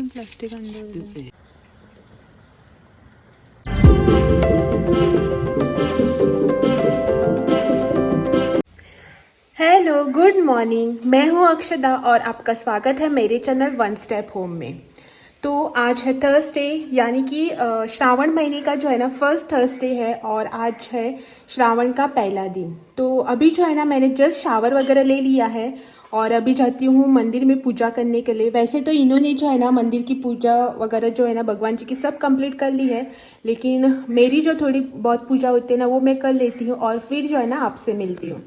पण प्लास्टिक अंदर hello good morning, मैं हूं अक्षदा और आपका स्वागत है मेरे चैनल वन स्टेप होम में। तो आज है थर्सडे, यानी कि श्रावण महीने का जो है ना फर्स्ट थर्सडे है और आज है श्रावण का पहला दिन। तो अभी जो है ना मैंने जस्ट शावर वगैरह ले लिया है और अभी जाती हूँ मंदिर में पूजा करने के लिए। वैसे तो इन्होंने जो है ना मंदिर की पूजा वगैरह जो है ना भगवान जी की सब कंप्लीट कर ली है, लेकिन मेरी जो थोड़ी बहुत पूजा होती है ना वो मैं कर लेती हूँ और फिर जो है ना आपसे मिलती हूँ।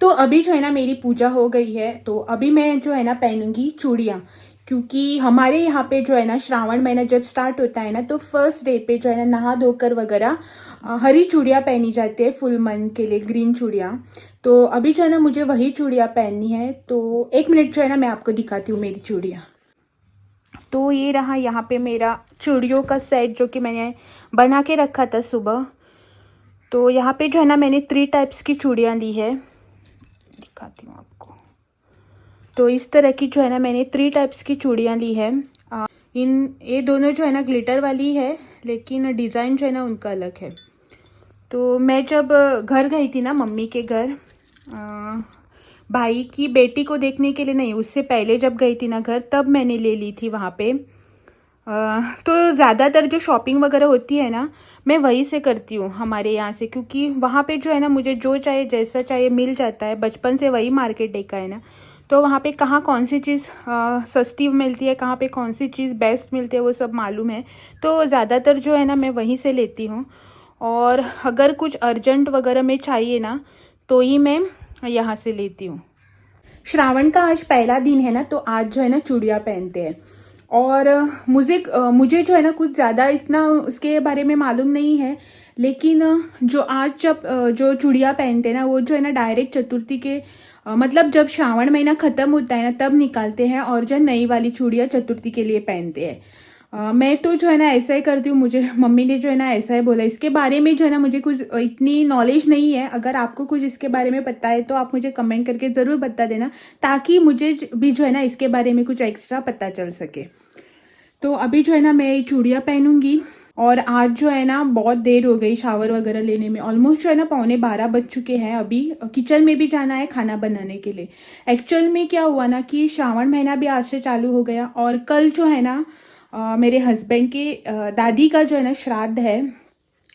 तो अभी जो है ना मेरी पूजा हो गई है, तो अभी मैं जो है ना पहनूंगी चूड़ियाँ, क्योंकि हमारे यहाँ पे जो है ना श्रावण महीना जब स्टार्ट होता है ना तो फर्स्ट डे पे जो है ना नहा धोकर वगैरह हरी चूड़ियाँ पहनी जाती है फुल मन के लिए, ग्रीन चूड़ियाँ। तो अभी जो है ना मुझे वही चूड़ियाँ पहननी है। तो एक मिनट जो है ना मैं आपको दिखाती हूँ मेरी चूड़ियाँ। तो ये रहा यहाँ पे मेरा चूड़ियों का सेट जो कि मैंने बना के रखा था सुबह। तो यहाँ पे जो है ना मैंने 3 टाइप्स की चूड़ियाँ ली है, दिखाती हूँ आपको। तो इस तरह की जो है ना मैंने 3 टाइप्स की चूड़ियाँ ली है। ये दोनों जो है ना ग्लिटर वाली है, लेकिन डिज़ाइन जो है ना उनका अलग है। तो मैं जब घर गई थी ना मम्मी के घर, भाई की बेटी को देखने के लिए नहीं, उससे पहले जब गई थी ना घर तब मैंने ले ली थी वहाँ पे। तो ज़्यादातर जो शॉपिंग वगैरह होती है ना मैं वहीं से करती हूँ हमारे यहाँ से, क्योंकि वहाँ पे जो है ना मुझे जो चाहिए जैसा चाहिए मिल जाता है। बचपन से वही मार्केट देखा है ना, तो वहाँ पे कहाँ कौन सी चीज़ सस्ती मिलती है, कहाँ पे कौन सी चीज़ बेस्ट मिलती है वो सब मालूम है। तो ज़्यादातर जो है ना मैं वहीं से लेती हूँ, और अगर कुछ अर्जेंट वगैरह में चाहिए ना तो ही मैं यहाँ से लेती हूँ। श्रावण का आज पहला दिन है ना, तो आज जो है ना चूड़ियाँ पहनते हैं। और मुझे जो है ना कुछ ज़्यादा इतना उसके बारे में मालूम नहीं है, लेकिन जो आज जब जो चूड़ियाँ पहनते हैं ना वो जो है ना डायरेक्ट चतुर्थी के मतलब जब श्रावण महीना ख़त्म होता है ना तब निकालते हैं, और जो नई वाली चूड़ियाँ चतुर्थी के लिए पहनते हैं। मैं तो जो है ना ऐसा ही करती हूँ, मुझे मम्मी ने जो है ना ऐसा ही बोला। इसके बारे में जो है ना मुझे कुछ इतनी नॉलेज नहीं है। अगर आपको कुछ इसके बारे में पता है तो आप मुझे कमेंट करके ज़रूर बता देना, ताकि मुझे भी जो है ना इसके बारे में कुछ एक्स्ट्रा पता चल सके। तो अभी जो है ना मैं ये चूड़ियाँ पहनूंगी। और आज जो है ना बहुत देर हो गई शावर वगैरह लेने में, ऑलमोस्ट जो है ना 11:15 बज चुके हैं। अभी किचन में भी जाना है खाना बनाने के लिए। एक्चुअल में क्या हुआ ना कि श्रावण महीना भी आज से चालू हो गया, और कल जो है ना मेरे हस्बैंड के दादी का जो है ना श्राद्ध है।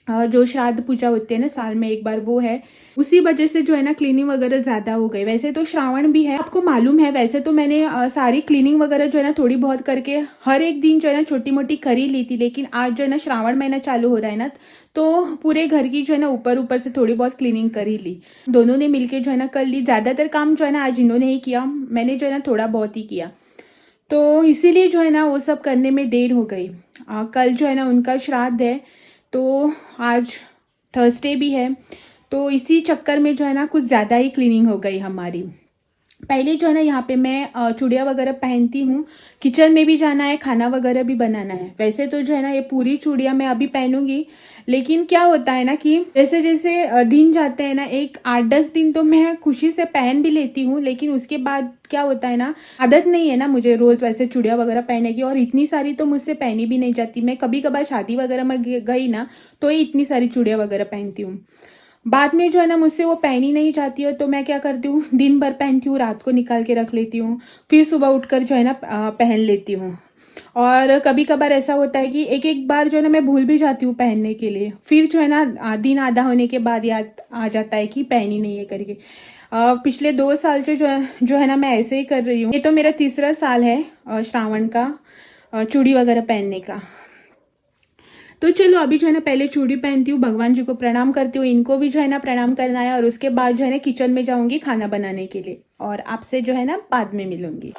जो श्राद्ध पूजा होती है ना साल में एक बार, वो है। उसी वजह से जो है ना क्लीनिंग वगैरह ज़्यादा हो गई। वैसे तो श्रावण भी है, आपको मालूम है। वैसे तो मैंने सारी क्लीनिंग वगैरह जो है ना थोड़ी बहुत करके हर एक दिन जो है ना छोटी मोटी कर ही ली थी, लेकिन आज जो है ना श्रावण महीना चालू हो रहा है ना, तो पूरे घर की जो है ना ऊपर ऊपर से थोड़ी बहुत क्लीनिंग कर ही ली। दोनों ने मिलके जो है ना कर ली। ज़्यादातर काम जो है ना आज इन्होंने ही किया, मैंने जो है ना थोड़ा बहुत ही किया। तो इसीलिए जो है ना वो सब करने में देर हो गई। कल जो है ना उनका श्राद्ध है, तो आज थर्सडे भी है, तो इसी चक्कर में जो है ना कुछ ज़्यादा ही क्लीनिंग हो गई हमारी। पहले जो है ना यहाँ पे मैं चूड़ियाँ वगैरह पहनती हूँ, किचन में भी जाना है, खाना वगैरह भी बनाना है। वैसे तो जो है ना ये पूरी चूड़ियाँ मैं अभी पहनूंगी, लेकिन क्या होता है ना कि जैसे जैसे दिन जाते हैं ना, एक 8-10 दिन तो मैं खुशी से पहन भी लेती हूँ, लेकिन उसके बाद क्या होता है ना, आदत नहीं है ना मुझे रोज़ वैसे चूड़ियाँ वगैरह पहनने की, और इतनी सारी तो मुझसे पहनी भी नहीं जाती। मैं कभी कभार शादी वगैरह में गई ना तो ही इतनी सारी चूड़ियाँ वगैरह पहनती हूँ। बाद में जो है ना मुझसे वो पहनी नहीं जाती है, तो मैं क्या करती हूँ, दिन भर पहनती हूँ, रात को निकाल के रख लेती हूँ, फिर सुबह उठकर जो है ना पहन लेती हूँ। और कभी कभार ऐसा होता है कि एक एक बार जो है ना मैं भूल भी जाती हूँ पहनने के लिए, फिर जो है ना दिन आधा होने के बाद याद आ जाता है कि पहनी नहीं है करके। पिछले 2 साल से जो है ना मैं ऐसे ही कर रही हूँ। ये तो मेरा तीसरा साल है श्रावण का चूड़ी वगैरह पहनने का। तो चलो अभी जो है ना पहले चूड़ी पहनती हूँ, भगवान जी को प्रणाम करती हूँ, इनको भी जो है ना प्रणाम करना है, और उसके बाद जो है ना किचन में जाऊंगी खाना बनाने के लिए, और आपसे जो है ना बाद में मिलूंगी।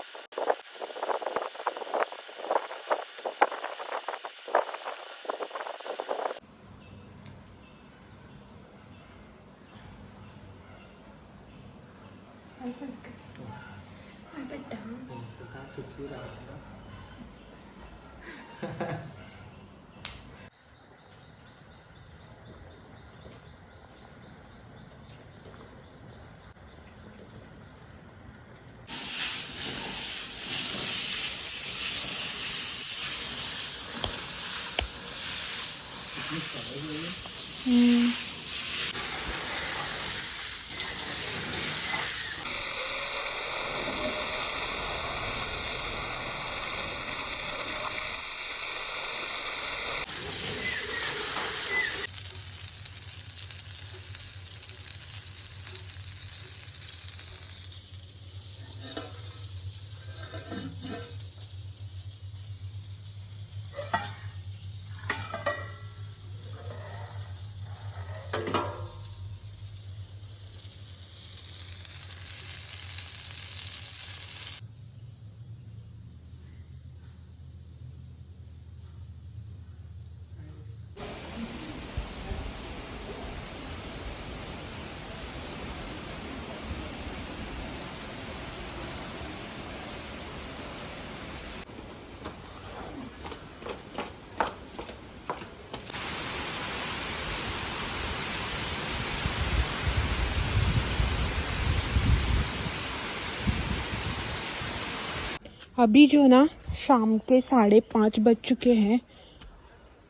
अभी जो है ना शाम के 5:30 बज चुके हैं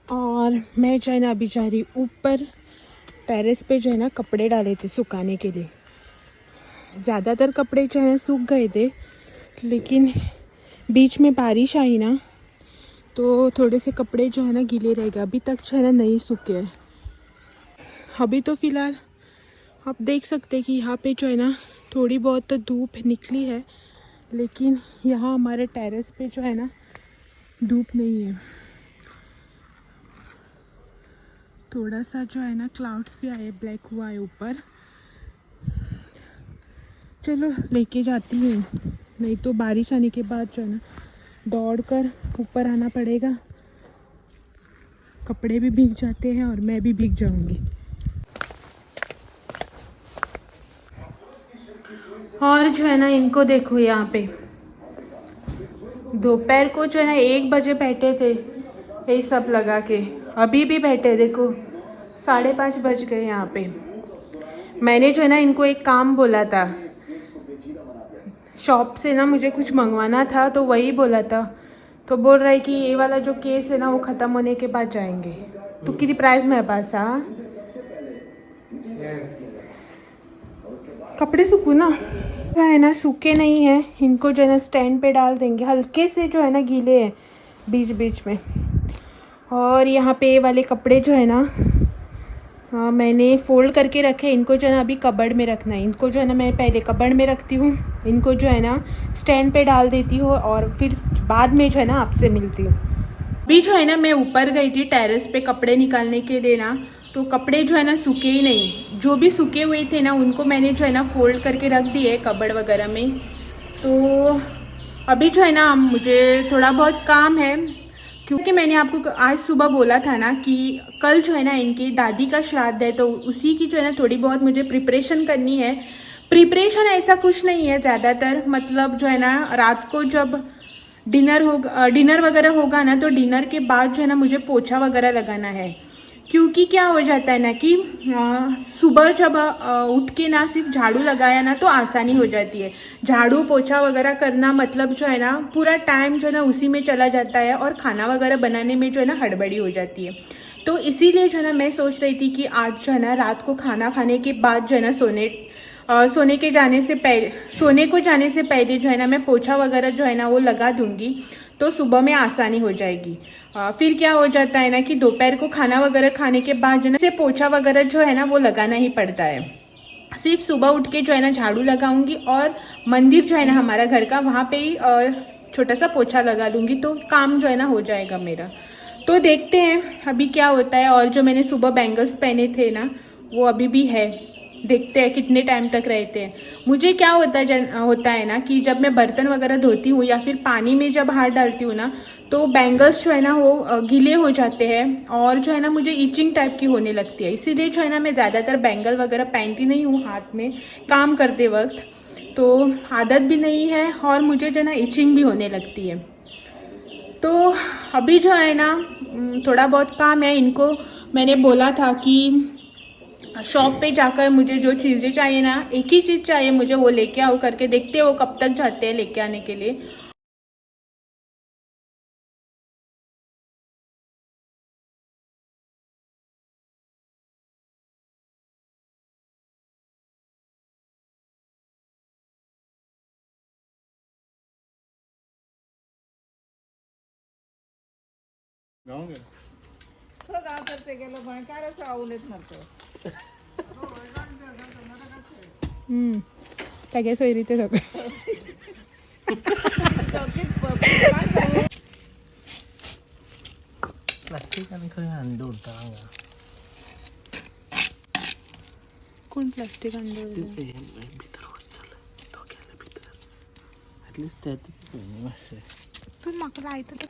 और मैं जो है ना अभी जा रही ऊपर टेरेस पे जो है ना कपड़े डाले थे सुखाने के लिए। ज़्यादातर कपड़े जो है सूख गए थे, लेकिन बीच में बारिश आई ना तो थोड़े से कपड़े जो है ना गीले रह गए। अभी तक जो है ना नहीं सूखे हैं। अभी तो फ़िलहाल आप देख सकते हैं कि यहाँ पे जो है ना थोड़ी बहुत तो धूप निकली है, लेकिन यहाँ हमारे टेरेस पे जो है ना धूप नहीं है। थोड़ा सा जो है ना क्लाउड्स भी आए, ब्लैक हुआ है ऊपर। चलो लेके जाती हूँ, नहीं तो बारिश आने के बाद जो है ना दौड़कर ऊपर आना पड़ेगा। कपड़े भी भीग जाते हैं और मैं भी भीग जाऊंगी। और जो है ना इनको देखो, यहाँ पे दोपहर को जो है ना 1 बजे बैठे थे यही सब लगा के, अभी भी बैठे। देखो 5:30 बज गए यहाँ पे। मैंने जो है ना इनको एक काम बोला था, शॉप से ना मुझे कुछ मंगवाना था, तो वही बोला था। तो बोल रहा है कि ये वाला जो केस है ना वो ख़त्म होने के बाद जाएंगे। तो कितनी प्राइस मेरे पास? हाँ कपड़े सूखू ना है ना, सूखे नहीं है। इनको जो है ना स्टैंड पे डाल देंगे। हल्के से जो है ना गीले हैं बीच बीच में। और यहाँ पे ये वाले कपड़े जो है ना मैंने फ़ोल्ड करके रखे। इनको जो है ना अभी कबर्ड में रखना है। इनको जो है ना मैं पहले कबर्ड में रखती हूँ, इनको जो है ना स्टैंड पे डाल देती हूँ और फिर बाद में जो है ना आपसे मिलती हूँ। अभी जो है ना मैं ऊपर गई थी टेरेस पे कपड़े निकालने के लिए ना, तो कपड़े जो है ना सूखे ही नहीं। जो भी सूखे हुए थे ना उनको मैंने जो है ना फोल्ड करके रख दिए कबर्ड वगैरह में। तो अभी जो है ना मुझे थोड़ा बहुत काम है, क्योंकि मैंने आपको आज सुबह बोला था ना कि कल जो है ना इनकी दादी का श्राद्ध है, तो उसी की जो है ना थोड़ी बहुत मुझे प्रिपरेशन करनी है। प्रिपरेशन ऐसा कुछ नहीं है ज़्यादातर, मतलब जो है ना रात को जब डिनर वगैरह होगा ना, तो डिनर के बाद जो है ना मुझे पोछा वगैरह लगाना है। क्योंकि क्या हो जाता है ना कि सुबह जब उठ के ना सिर्फ झाड़ू लगाया ना तो आसानी हो जाती है। झाड़ू पोछा वगैरह करना मतलब जो है ना पूरा टाइम जो है ना उसी में चला जाता है और खाना वगैरह बनाने में जो है ना हड़बड़ी हो जाती है। तो इसीलिए जो है ना मैं सोच रही थी कि आज जो है ना रात को खाना खाने के बाद जो है ना सोने को जाने से पहले जो है ना मैं पोछा वगैरह जो है ना वो लगा दूंगी, तो सुबह में आसानी हो जाएगी। फिर क्या हो जाता है ना कि दोपहर को खाना वगैरह खाने के बाद जो है ना पोछा वगैरह जो है ना वो लगाना ही पड़ता है। सिर्फ सुबह उठ के जो है ना झाड़ू लगाऊंगी और मंदिर जो है ना हमारा घर का वहाँ पे ही छोटा सा पोछा लगा लूँगी, तो काम जो है ना हो जाएगा मेरा। तो देखते हैं अभी क्या होता है। और जो मैंने सुबह बैंगल्स पहने थे ना वो अभी भी है, देखते हैं कितने टाइम तक रहते हैं। मुझे क्या होता है ना कि जब मैं बर्तन वगैरह धोती हूँ या फिर पानी में जब हाथ डालती हूँ ना, तो बैंगल्स जो है ना वो गीले हो जाते हैं और जो है ना मुझे इचिंग टाइप की होने लगती है। इसीलिए जो है ना मैं ज़्यादातर बैंगल वगैरह पहनती नहीं हूँ हाथ में काम करते वक्त। तो आदत भी नहीं है और मुझे जो है ना इचिंग भी होने लगती है। तो अभी जो है ना थोड़ा बहुत काम है। इनको मैंने बोला था कि शॉप पे जाकर मुझे जो चीज़ें चाहिए ना, एक ही चीज़ चाहिए मुझे, वो लेके आओ करके। देखते हैं वो कब तक जाते हैं लेके आने के लिए। तागे सोयरी ते सगळे प्लास्टिक आणि खंय हांडी उरता हांगा कोण प्लास्टिक अंडे भितर वचतले तो गेले भितर ऍटलिस्ट ते मातशें तू म्हाका लायता